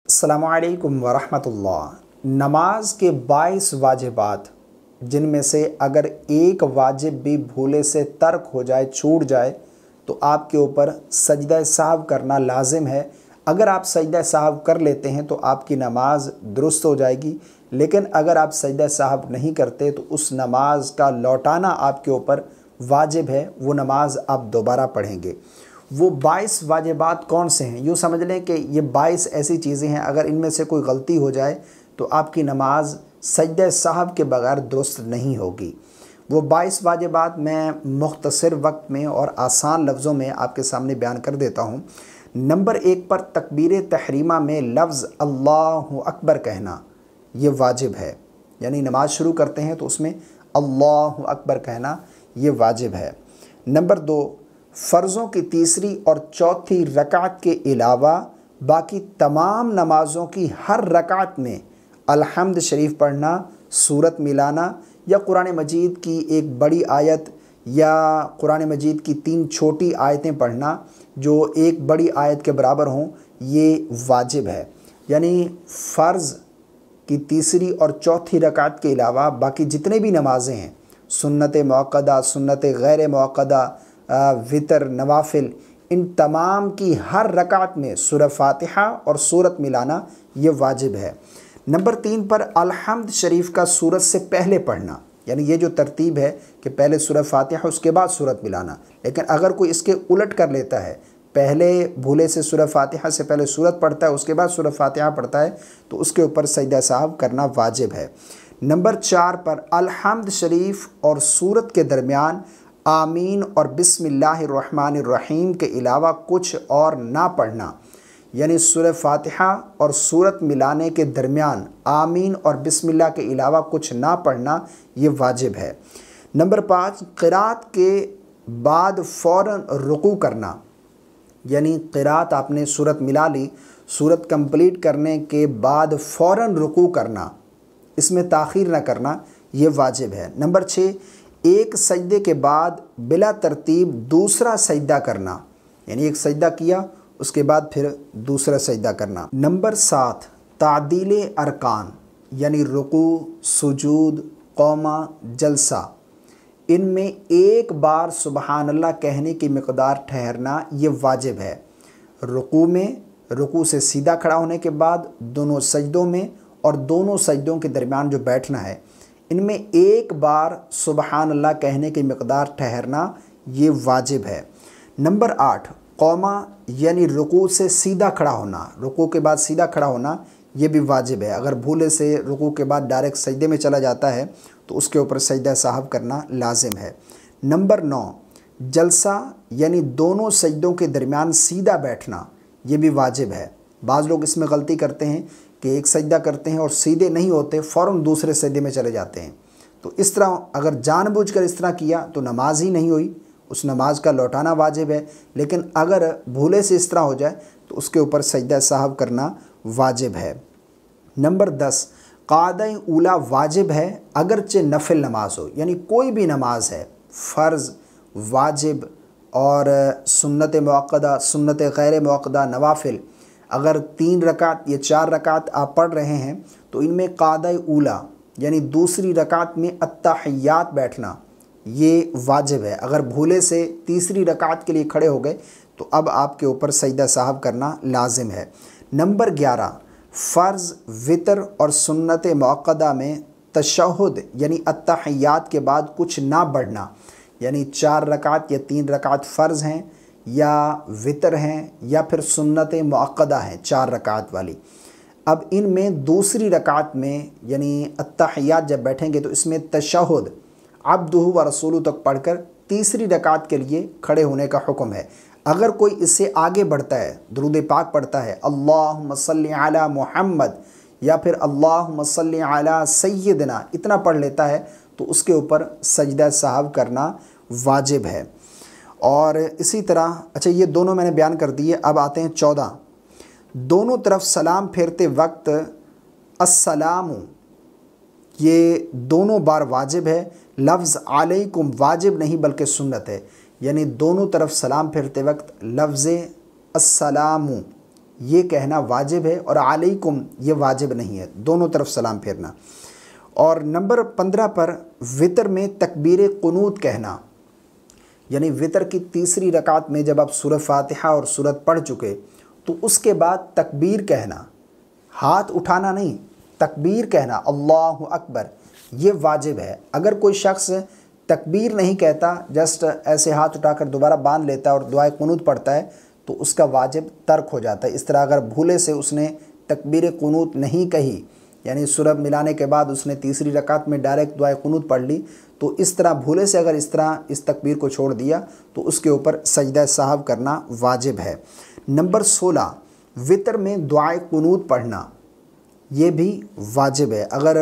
अस्सलामु अलैकुम वरहमतुल्लाह। नमाज के 22 वाजिबात जिनमें से अगर एक वाजिब भी भूले से तर्क हो जाए, छूट जाए, तो आपके ऊपर सजदा साहव करना लाजिम है। अगर आप सजदा साहव कर लेते हैं तो आपकी नमाज दुरुस्त हो जाएगी, लेकिन अगर आप सजदा साहव नहीं करते तो उस नमाज का लौटाना आपके ऊपर वाजिब है। वो नमाज आप दोबारा पढ़ेंगे। वो 22 वाजिबात कौन से हैं? यूँ समझ लें कि ये 22 ऐसी चीज़ें हैं, अगर इनमें से कोई गलती हो जाए तो आपकी नमाज सजदा साहब के बगैर दुरुस्त नहीं होगी। वो 22 वाजिबात मैं मुख्तसर वक्त में और आसान लफ्ज़ों में आपके सामने बयान कर देता हूँ। नंबर 1 पर तकबीर तहरीमा में लफ्ज़ अल्लाहु अकबर कहना ये वाजिब है, यानी नमाज शुरू करते हैं तो उसमें अल्लाहु अकबर कहना ये वाजिब है। नंबर 2, फ़र्ज़ों की तीसरी और चौथी रकात के अलावा बाकी तमाम नमाज़ों की हर रकात में अलहम्द शरीफ पढ़ना, सूरत मिलाना या कुरान मजीद की एक बड़ी आयत या कुरान मजीद की 3 छोटी आयतें पढ़ना जो एक बड़ी आयत के बराबर हों, ये वाजिब है। यानी फ़र्ज़ की तीसरी और चौथी रकात के अलावा बाकी जितने भी नमाज़ें हैं, सुन्नत मुअक्कदा, सुन्नत गैर मुअक्कदा, वितर, नवाफिल, इन तमाम की हर रकात में सूरह फातिहा और सूरत मिलाना ये वाजिब है। नंबर 3 पर अलहम्द शरीफ का सूरत से पहले पढ़ना, यानी ये जो तरतीब है कि पहले सूरह फातिहा उसके बाद सूरत मिलाना। लेकिन अगर कोई इसके उलट कर लेता है, पहले भूले से सूरह फातिहा से पहले सूरत पढ़ता है, उसके बाद सूरह फातिहा पढ़ता है, तो उसके ऊपर सजदा साहब करना वाजिब है। नंबर 4 पर अलहम्द शरीफ और सूरत के दरमियान आमीन और बिस्मिल्लाहिर्रहमानिर्रहीम के अलावा कुछ और ना पढ़ना, यानी सूरह फातिहा और सूरत मिलाने के दरमियान आमीन और बिस्मिल्लाह के अलावा कुछ ना पढ़ना ये वाजिब है। नंबर 5, क़िरात के बाद फ़ौरन रुकू करना, यानी क़िरात आपने सूरत मिला ली, सूरत कंप्लीट करने के बाद फ़ौरन रुकू करना, इसमें ताख़ीर न करना, ये वाजिब है। नंबर 6, एक सजदे के बाद बिला तरतीब दूसरा सजदा करना, यानी एक सजदा किया उसके बाद फिर दूसरा सजदा करना। नंबर 7, तादील अरकान, यानी रुकू, सुजूद, क़ौमा, जलसा, इनमें एक बार सुबहान अल्लाह कहने की मिक़दार ठहरना ये वाजिब है। रुकू में रुकू से सीधा खड़ा होने के बाद दोनों सजदों में और दोनों सजदों के दरमियान जो बैठना है, इनमें एक बार सुबहान अल्लाह कहने की मिक़दार ठहरना ये वाजिब है। नंबर 8, क़ौमा, यानी रुकू से सीधा खड़ा होना, रुकू के बाद सीधा खड़ा होना ये भी वाजिब है। अगर भूले से रुकू के बाद डायरेक्ट सजदे में चला जाता है तो उसके ऊपर सजदा साहब करना लाजिम है। नंबर 9, जलसा, यानी दोनों सजदों के दरमियान सीधा बैठना ये भी वाजिब है। बाज़ लोग इसमें गलती करते हैं कि एक सजदा करते हैं और सीधे नहीं होते, फ़ौरन दूसरे सजदे में चले जाते हैं। तो इस तरह अगर जानबूझकर इस तरह किया तो नमाज ही नहीं हुई, उस नमाज का लौटाना वाजिब है। लेकिन अगर भूले से इस तरह हो जाए तो उसके ऊपर सजदा साहब करना वाजिब है। नंबर 10, क़ादा ऊला वाजिब है अगरचे नफिल नमाज हो, यानी कोई भी नमाज है, फ़र्ज़, वाजिब और सुन्नत मुअक्कदा, सुन्नत गैर मुअक्कदा, नवाफिल, अगर 3 रकात या 4 रकात आप पढ़ रहे हैं तो इनमें क़ादा ऊला यानी दूसरी रकात में अत्तहियात बैठना ये वाजिब है। अगर भूले से तीसरी रकात के लिए खड़े हो गए तो अब आपके ऊपर सजदा साहब करना लाजिम है। नंबर 11, फ़र्ज़, वितर और सुन्नत मुअक्कदा में तशहुद यानी अत्तहियात के बाद कुछ ना बढ़ना, यानी 4 रकात या 3 रकात फ़र्ज़ हैं या वितर हैं या फिर सुन्नत मुअक्कदा हैं 4 रकात वाली। अब इनमें दूसरी रकात में यानी अत्तहियात जब बैठेंगे तो इसमें तशहुद अब्दुहु व रसूलु तक पढ़कर तीसरी रकात के लिए खड़े होने का हुक्म है। अगर कोई इससे आगे बढ़ता है, दुरूद पाक पढ़ता है, अल्लाहुम्मा सल्ली अला मुहम्मद या फिर अल्लाहुम्मा सल्ली अला सय्यदना, इतना पढ़ लेता है तो उसके ऊपर सजदा साहब करना वाजिब है। और इसी तरह, अच्छा ये दोनों मैंने बयान कर दिए। अब आते हैं 14, दोनों तरफ सलाम फेरते वक्त अस्सलामु, ये दोनों बार वाजिब है। लफ्ज़ अलैकुम वाजिब नहीं बल्कि सुन्नत है, यानी दोनों तरफ सलाम फेरते वक्त लफ्ज़ अस्सलामु یہ کہنا واجب ہے، اور علیکم یہ واجب نہیں ہے، دونوں طرف سلام پھیرنا۔ اور نمبر 15 پر وطر میں تکبیر قنوت کہنا، یعنی وطر کی تیسری رکعت میں جب آپ سورہ فاتحہ اور سورت پڑھ چکے تو اس کے بعد تکبیر کہنا، ہاتھ اٹھانا نہیں، تکبیر کہنا اللہ اکبر، یہ واجب ہے۔ اگر کوئی شخص تکبیر نہیں کہتا، جسٹ ایسے ہاتھ اٹھا کر دوبارہ باندھ لیتا ہے اور دعائے قنوت پڑھتا ہے تو اس کا واجب ترک ہو جاتا ہے۔ اس طرح اگر بھولے سے اس نے تکبیر قنوت نہیں کہی، یعنی سورہ ملانے کے بعد اس نے تیسری رکعت میں ڈائریکٹ دعائے قنوت پڑھ لی، تو اس طرح بھولے سے اگر اس تکبیر کو چھوڑ دیا تو اس کے اوپر سجدہ سہو کرنا واجب ہے۔ نمبر 16 وطر میں دعائے قنوت پڑھنا، یہ بھی واجب ہے۔ اگر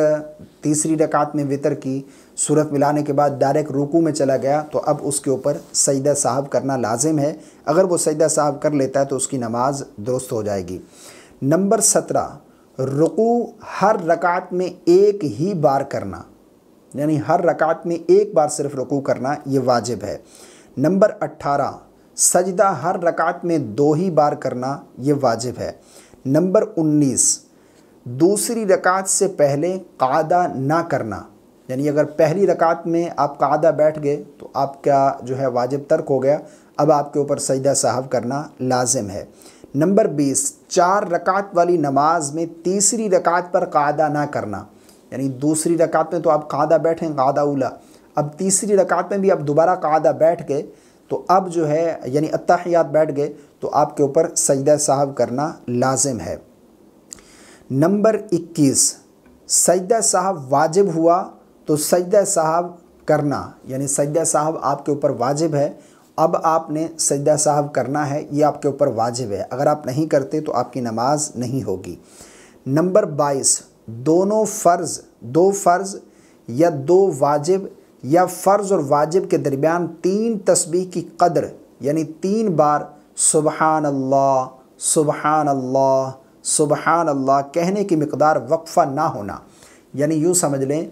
تیسری رکعت میں وطر کی سورت ملانے کے بعد ڈائریکٹ رکوع میں چلا گیا تو اب اس کے اوپر سجدہ سہو کرنا لازم ہے۔ اگر وہ سجدہ سہو کر لیتا ہے تو اس کی نماز درست ہو جائے گی۔ نمبر 17 رکوع ہر رکعت میں ایک ہی بار کرنا، یعنی ہر رکعت میں ایک بار صرف رکوع کرنا، یہ واجب ہے۔ نمبر 18 سجدہ ہر رکعت میں 2 ہی بار کرنا، یہ واجب ہے۔ نمبر 19 دوسری رکعت سے پہلے قعدہ نہ کرنا، یعنی اگر پہلی رکعت میں آپ قعدہ بیٹھ گئے تو آپ کا جو ہے واجب ترک ہو گیا، اب آپ کے اوپر سجدہ سہو کرنا لازم ہے۔ نمبر 20 4 رکعت والی نماز میں تیسری رکعت پر قعدہ نہ کرنا، یعنی دوسری رکعت میں تو آپ قعدہ بیٹھیں قعدہ اولا، اب تیسری رکعت میں بھی آپ دوبارہ قعدہ بیٹھ گئے تو اب جو ہے یعنی اتحیات بیٹھ گئے تو آپ کے اوپر سجدہ سہو کرنا لازم ہے۔ نمبر 21 سجدہ سہو واجب ہوا تو سجدہ سہو کرنا، یعنی سجدہ سہو آپ کے اوپر واجب ہے، اب آپ نے سجدہ سہو کرنا ہے، یہ آپ کے اوپر واجب ہے۔ اگر آپ نہیں کرتے تو آپ کی نماز نہیں ہوگی۔ نمبر 22 دو فرض یا 2 واجب یا فرض اور واجب کے درمیان 3 تسبیح کی قدر، یعنی 3 بار سبحان اللہ سبحان اللہ سبحان اللہ کہنے کی مقدار وقفہ نہ ہونا، یعنی یوں سمجھ لیں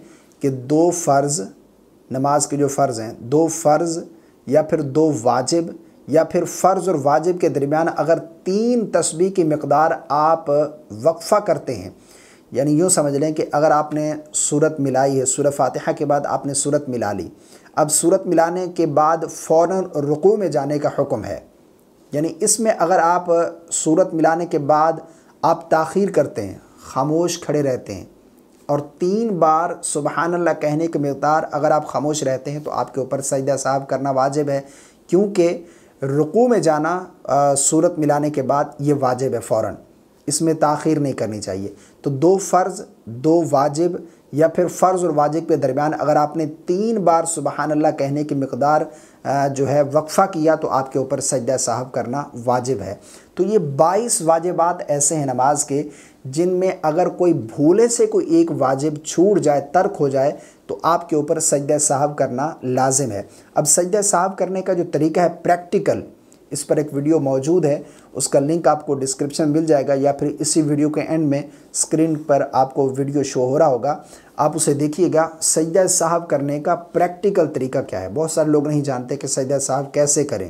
کہ 2 فرض، نماز کے جو فرض ہیں 2 فرض یا پھر 2 واجب یا پھر فرض اور واجب کے درمیان اگر 3 تسبیح کی مقدار آپ وقفہ کرتے ہیں، یعنی یوں سمجھ لیں کہ اگر آپ نے سورت ملائی ہے، سورہ فاتحہ کے بعد آپ نے سورت ملا لی، اب سورت ملانے کے بعد فوراً رکوع میں جانے کا حکم ہے، یعنی اس میں اگر آپ سورت ملانے کے بعد آپ تاخیر کرتے ہیں، خاموش کھڑے رہتے ہیں اور 3 بار سبحان اللہ کہنے کی مقدار اگر آپ خاموش رہتے ہیں تو آپ کے اوپر سجدہ سہو کرنا واجب ہے، کیونکہ رکوع میں جانا سورت ملانے کے بعد یہ واجب ہے فوراً، اس میں تاخیر نہیں کرنی چاہیے۔ تو 2 فرض 2 واجب یا پھر فرض اور واجب کے درمیان اگر آپ نے 3 بار سبحان اللہ کہنے کی مقدار جو ہے وقفہ کیا تو آپ کے اوپر سجدہ سہو کرنا واجب ہے۔ تو یہ 22 واجبات ایسے ہیں نماز کے جن میں اگر کوئی بھولے سے کوئی ایک واجب چھوٹ جائے، ترک ہو جائے تو آپ کے اوپر سجدہ سہو کرنا لازم ہے۔ اب سجدہ سہو کرنے کا جو طریقہ ہے پریکٹیکل، اس پر ایک ویڈیو موجود ہے، اس کا لنک آپ کو ڈسکرپشن مل جائے گا یا پھر اسی ویڈیو کے اینڈ میں اسکرین پر آپ کو ویڈیو شو ہو رہا ہوگا، آپ اسے دیکھیے گا۔ سجدہ سہو کرنے کا پریکٹیکل طریقہ کیا ہے، بہت سارے لوگ نہیں جانتے کہ سجدہ سہو کیسے کریں،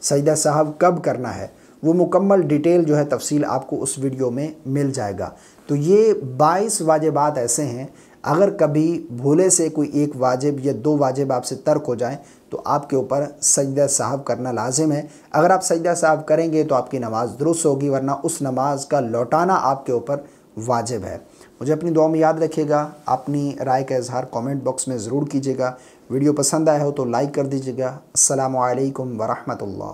سجدہ سہو کب کرنا ہے، وہ مکمل ڈیٹیل جو ہے تفصیل آپ کو اس ویڈیو میں مل جائے گا۔ تو یہ 22 واجبات ایسے ہیں، اگر کبھی بھولے سے کوئی ایک واجب یا 2 واجب آپ سے ترک ہو جائیں تو آپ کے اوپر سجدہ سہو کرنا لازم ہے۔ اگر آپ سجدہ سہو کریں گے تو آپ کی نماز درست ہوگی، ورنہ اس نماز کا لوٹانا آپ کے اوپر واجب ہے۔ مجھے اپنی دعا میں یاد رکھیے گا، اپنی رائے کا اظہار کامنٹ باکس میں ضرور کیجیے گا۔ ویڈیو پسند آیا ہو تو لائک کر دیجیے گا۔ السلام علیکم ورحمۃ اللہ۔